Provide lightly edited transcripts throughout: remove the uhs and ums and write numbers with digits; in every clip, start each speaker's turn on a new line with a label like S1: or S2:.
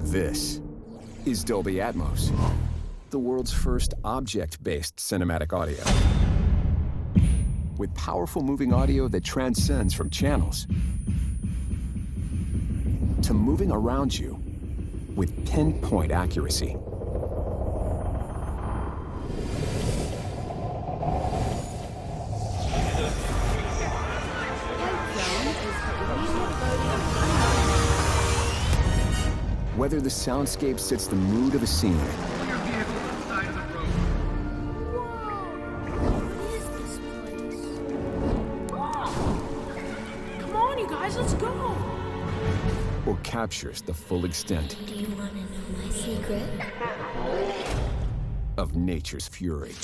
S1: This is Dolby Atmos, the world's first object-based cinematic audio. With powerful moving audio that transcends from channels to moving around you with pinpoint accuracy. Whether the soundscape sets the mood of a scene,
S2: Come on, you guys, let's go!
S1: or captures the full extent
S3: Do you want to know my secret?
S1: of nature's fury.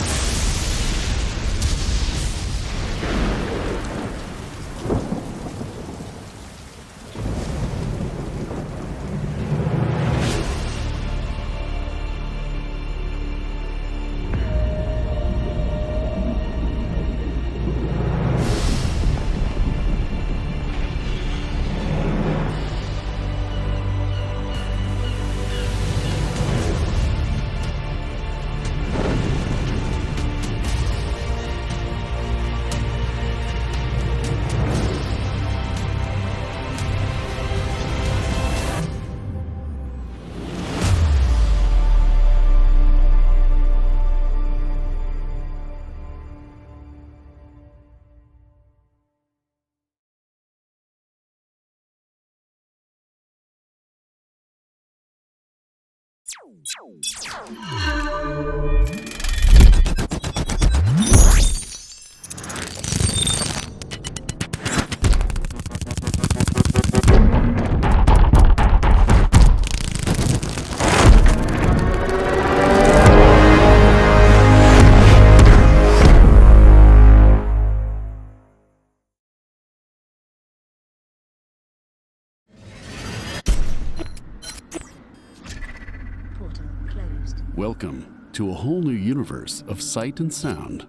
S3: Portal closed.
S4: Welcome to a whole new universe of sight and sound.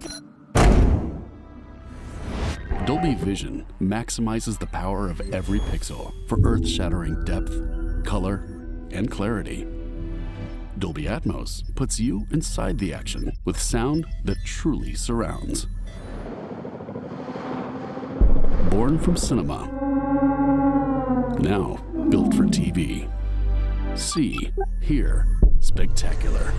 S4: Dolby Vision maximizes the power of every pixel for earth-shattering depth, color, and clarity. Dolby Atmos puts you inside the action with sound that truly surrounds. Born from cinema, now built for TV. See, hear, spectacular.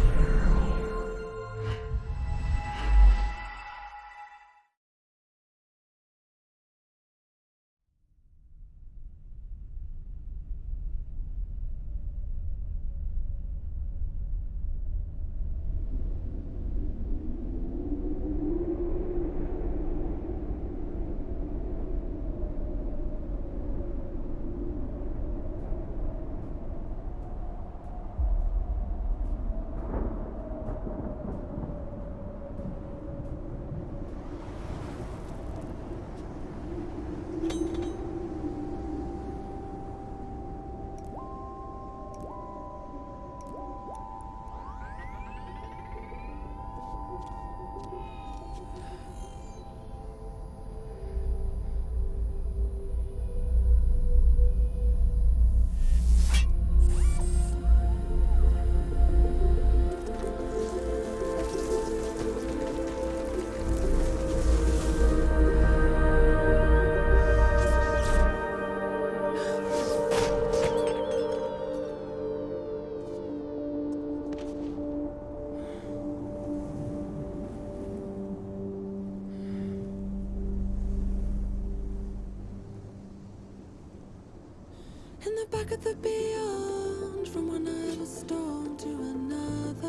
S5: In the back of the beyond, from one night of a storm to another,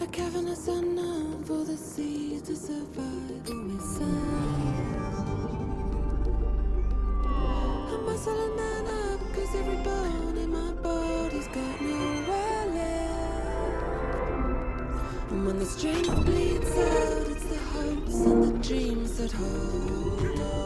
S5: a cavernous unknown for the seas to survive. Always sound. I'm muscling that up, 'cause every bone in my body's got nowhere left. And when the strength bleeds out, it's the hopes and the dreams that hold on.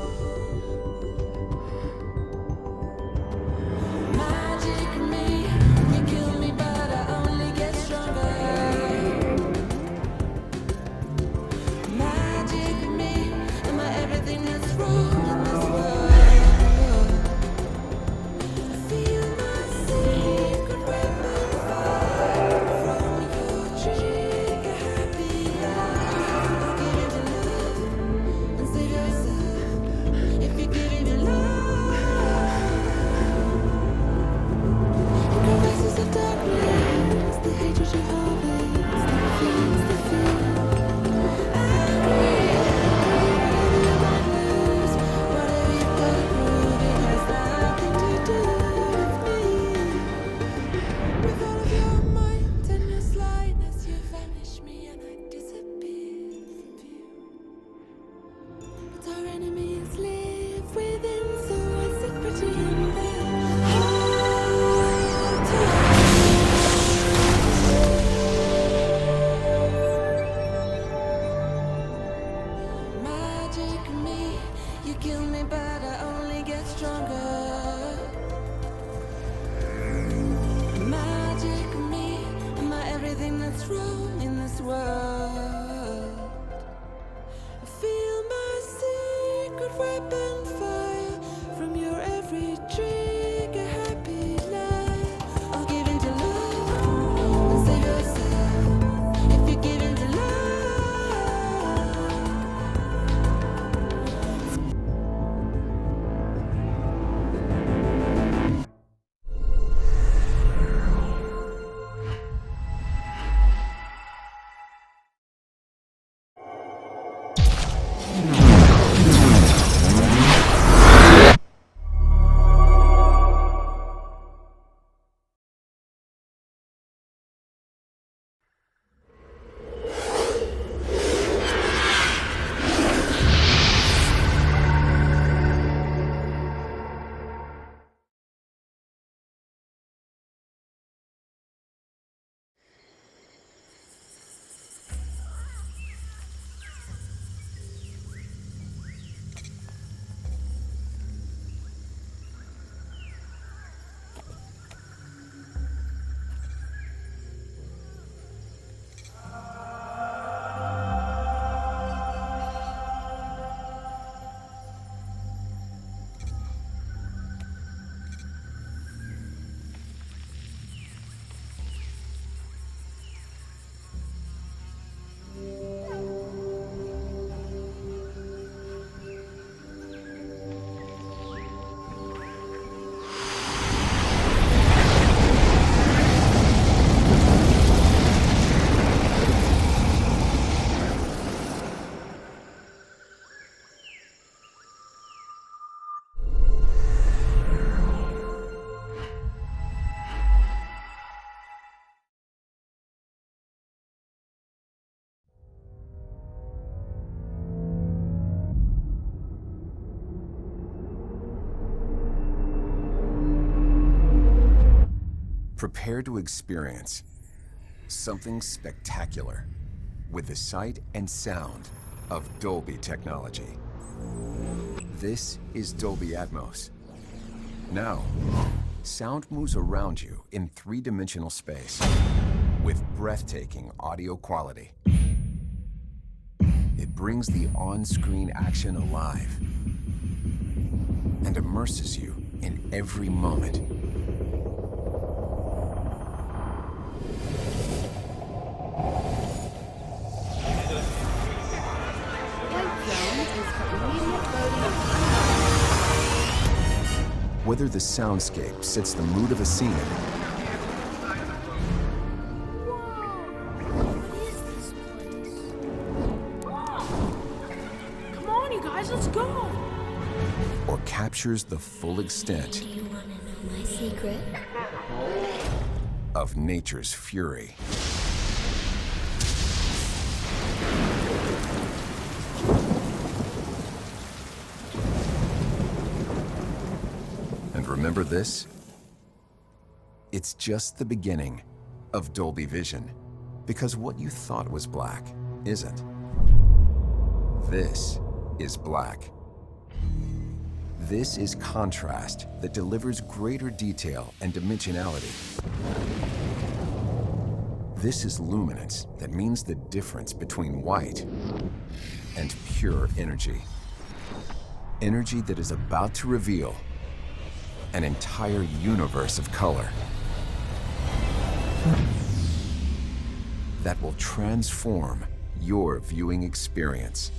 S1: Prepare to experience something spectacular with the sight and sound of Dolby technology. This is Dolby Atmos. Now, sound moves around you in three-dimensional space with breathtaking audio quality. It brings the on-screen action alive and immerses you in every moment. Whether the soundscape sets the mood of a scene,
S2: Come on, you guys, let's go.
S1: or captures the full extent
S3: Do you want to know my secret?
S1: of nature's fury. And remember this? It's just the beginning of Dolby Vision, because what you thought was black isn't. This is black. This is contrast that delivers greater detail and dimensionality. This is luminance that means the difference between white and pure energy. Energy that is about to reveal an entire universe of color that will transform your viewing experience.